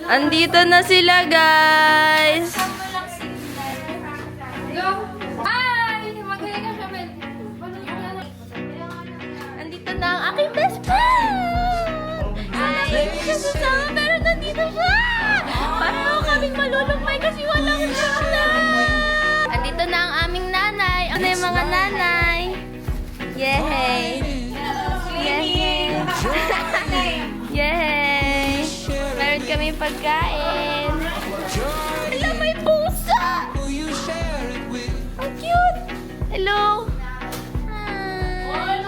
Andito na sila, guys. Andito na ang aking best friend. Hindi siya sasama, pero nandito siya. Pareho kaming malulungmay kasi walang sila. Andito na ang aming nanay. Ano yung mga nanay? Yehey! Yehey! Yehey! Meron kami pagkain. Hello, may pusa! Ang cute! Hello! Hi!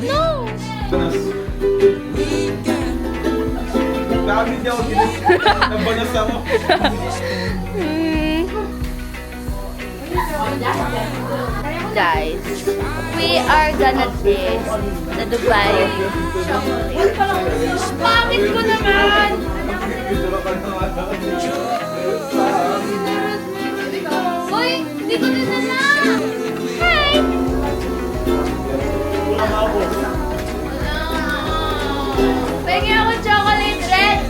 No! Dami niya ako nabanas ako. Guys, we are gonna taste the Dubai chocolate. Pangit ko naman! Uy, hindi ko din alam! Hi! Pengi ako chocolate red!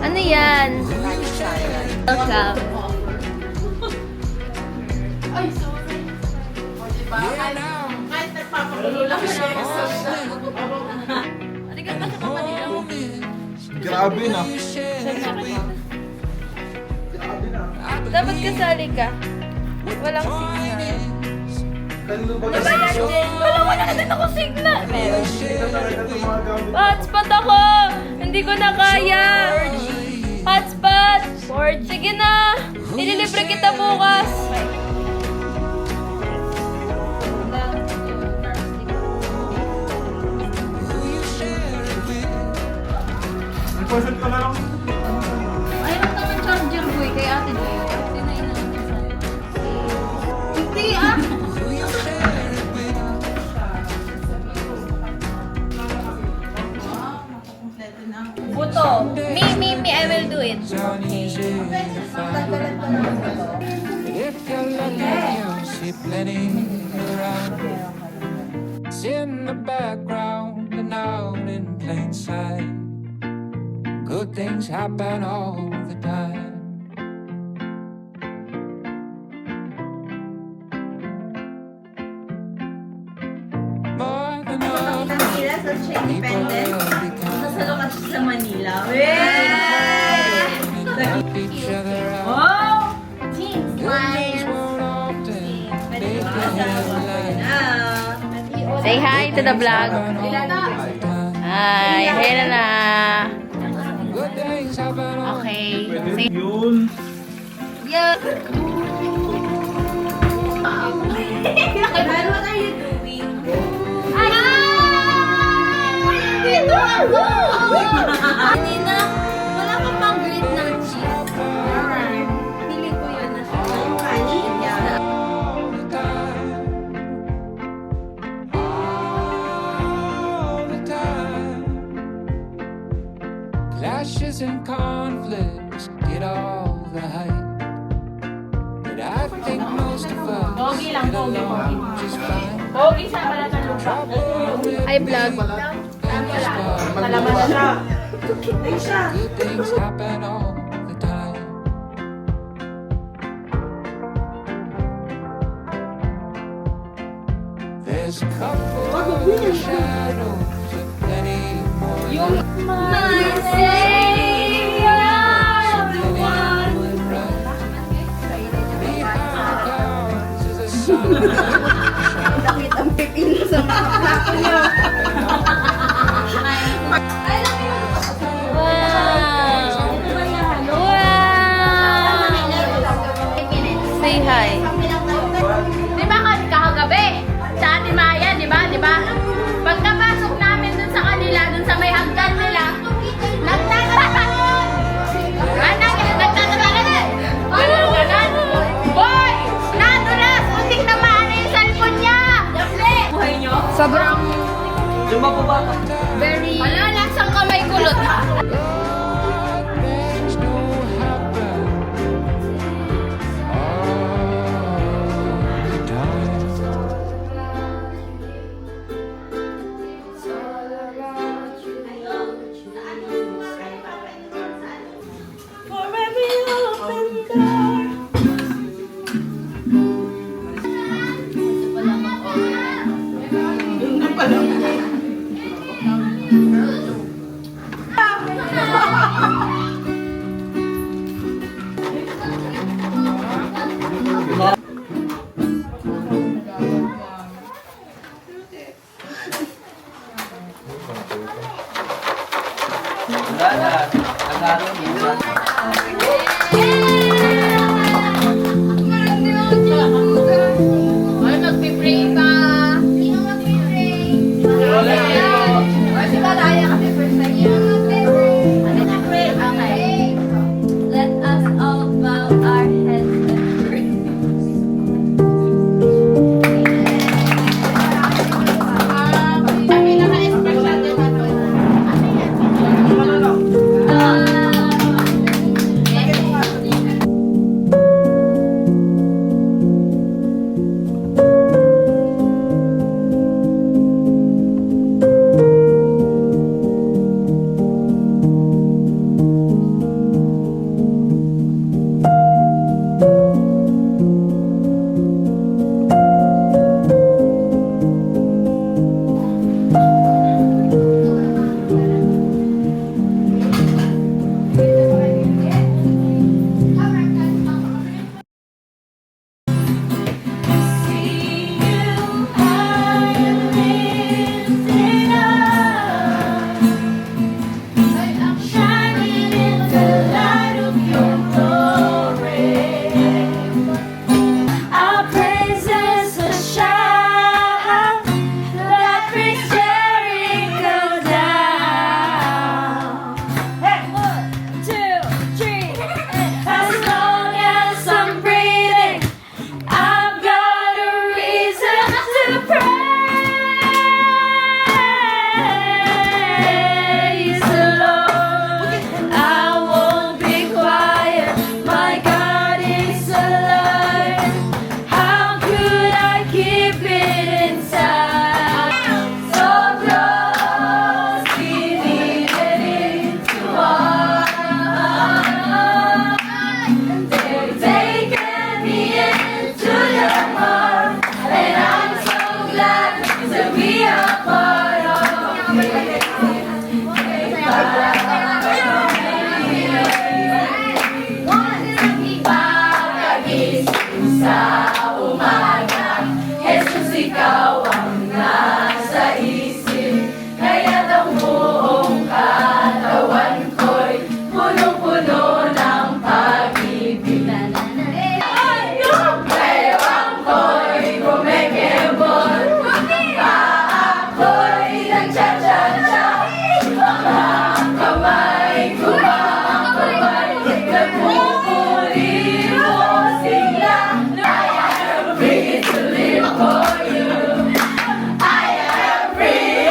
Ano yan? Welcome. Ay, sorry. O, diba? Kahit nagpapagulo lang ka naman sa Aligat ka sa kamanila mo. Grabe na. Dapat kasali ka. Walang signal. Kanino ba Diba yan, Jen? Wala na din ako signal. Meron. Ito talaga itong mga gamit. Hotspot ako! Hindi ko na kaya! Hotspot! Sige na! Nililibre kita bukas! Reposit ko na lang. Mayroon naman charger boy kay ate Joy. Tinayin na natin sa'yo. Hindi ah! Buto. Me, I will do it. If you're lucky, you'll see plenty around. It's in the background and out in plain sight. Good things happen all the time. More than enough, Manila sa people Independent. will become Nasalo ka sa Manila. each other out. Oh! Jeans, Good news won't often make the headlines. Say hi to the vlog. Hi, hello na. Good things happen all Okay. Pwede yun. Yeah. What are you doing? Dito ako! Kanina, wala ka pang grade ng cheese. Pili ko yun na siya. all the time. All the time. Clashes and conflicts get all the hype. But I think most of us Pogi lang, get pogi, along just fine. Pogi sa pala ng lupa. Ay, vlog. Malaman na siya. Ay siya. Good things happen all the time. There's a couple of shadows, but plenty more. My Savior, the one. Behind the clouds is a sun. Nakit ang pipino sa mga plako niyo. Say hi. Di ba kagabi? Sa Ate Maya, di ba? Di ba? Pagkapasok namin dun sa kanila, dun sa may hagdan nila, nagtatatapan yun! Nagtatatapan yun! Ano ganan? Boy! Nadulas! Muntik na maano yung cellphone niya! Buhay niyo? Sobrang Very... Wala, lasang kamay kulot. Things don't happen all the time. ikaw ang nasa isip, kaya't ang buong katawan ko'y punong-puno ng pag-ibig. Kaywang ko'y kumikibot, paa ko'y nagcha-cha-cha, mga kamay kumakabay, nagpupuri mo sila. I am free to live for you. I am free.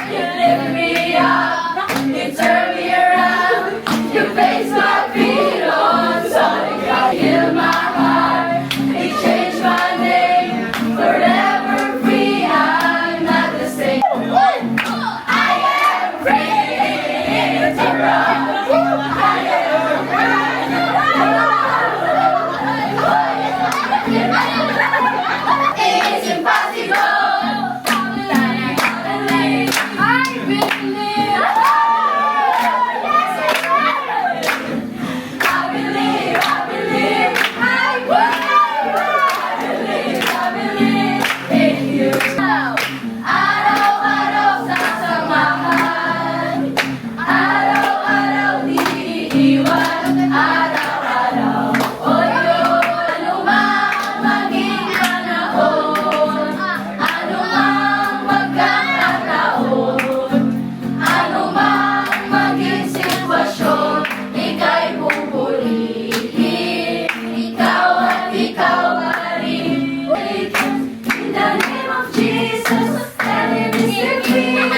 You lift me up, you turn me around, you place my feet on solid ground. You heal my heart, you change my name, forever free. I'm not the same. I am free to run. It's impossible. I believe. I believe. I believe in you. Araw-araw sasamahan, araw-araw di iiwan, araw-araw oyo. Anumang maging panahon, anumang magkakataon, anumang maging sitwasyon, ika'y pupurihin, ikaw at ikaw pa rin. In the name of Jesus, and in His name,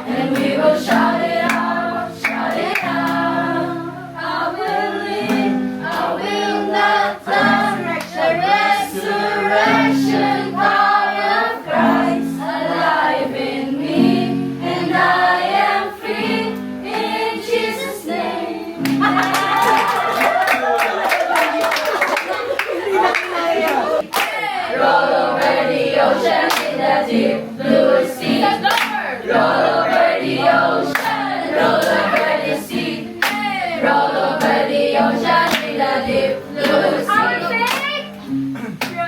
and we will shout it out, shout it out. I will live, I will not die. The resurrection power of Christ alive in me, and I am free in Jesus' name. Roll over the ocean in the deep blue sea. Roll over the ocean, roll over the sea. Roll over the ocean in the deep blue sea.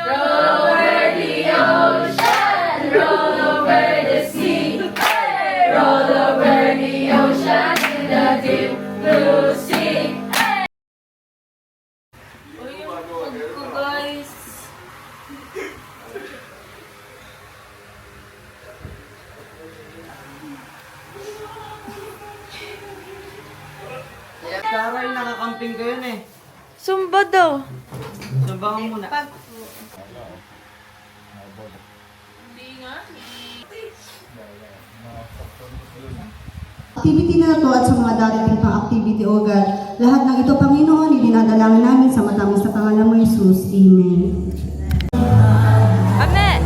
Roll over the ocean, roll over the sea. Roll over the ocean in the deep blue sea. Guys. Taray, nakakamping ko yun eh. Zumba daw. Sabahan muna. Activity na ito at sa mga darating pang activity, O God. Lahat ng ito, Panginoon, idinadalangin namin sa matamis sa pangalan mo, Jesus. Amen. Amen!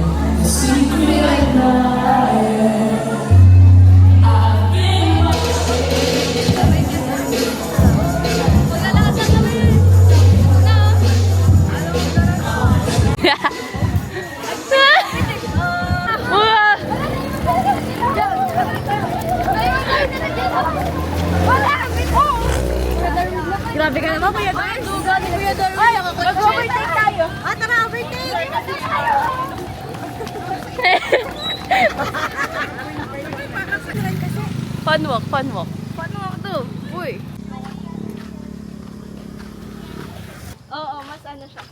Grabe ka naman, Kuya Darwin. Duga ni Kuya Darwin. Ay, mag-overtake tayo. Ah, tara, overtake. Fun walk, fun walk. Fun walk to. Uy. Oo, mas ano siya.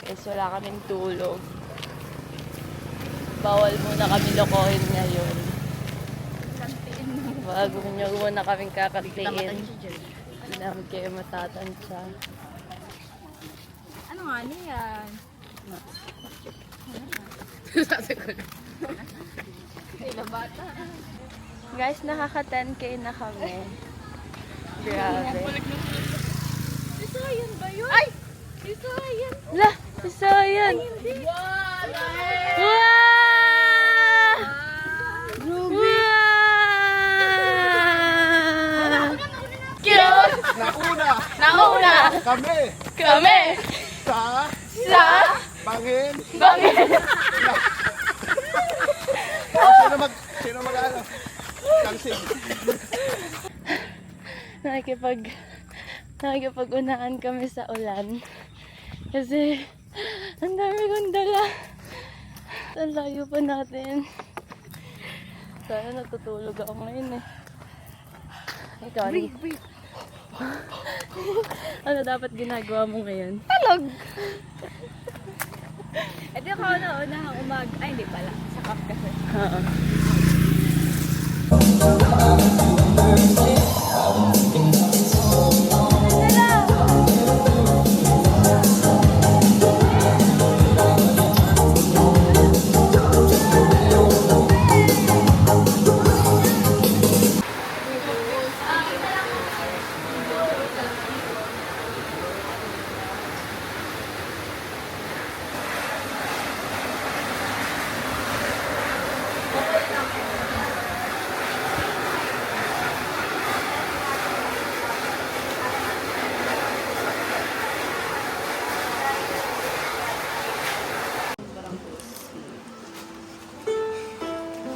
Guys, wala kaming tulog. Bawal muna kami lokohin ngayon. Bago nyo muna kaming kakantiin. Hindi namin kayo matatansya. Ano nga niyan? Guys, nakaka-10k na kami. Grabe. Isayan ba yun? Ay! Isayan! La! Isa yan! Wow! Nauna! Kami! Sa! Bangin! Bangin! Sino mag-ano? Kangsig. Nakikipag-unahan kami sa ulan. Kasi, ang dami kong dala. Ang layo pa natin. Sana natutulog ako ngayon eh. Ikaw, ano dapat ginagawa mo ngayon? Talog! E di ako na ay hindi pala, sa cup kasi. Oo.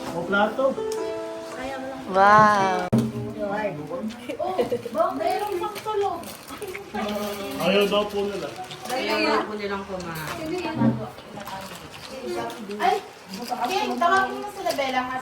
Ako plato. Wow! Ayaw daw po nila. Tawagin mo sila Bella.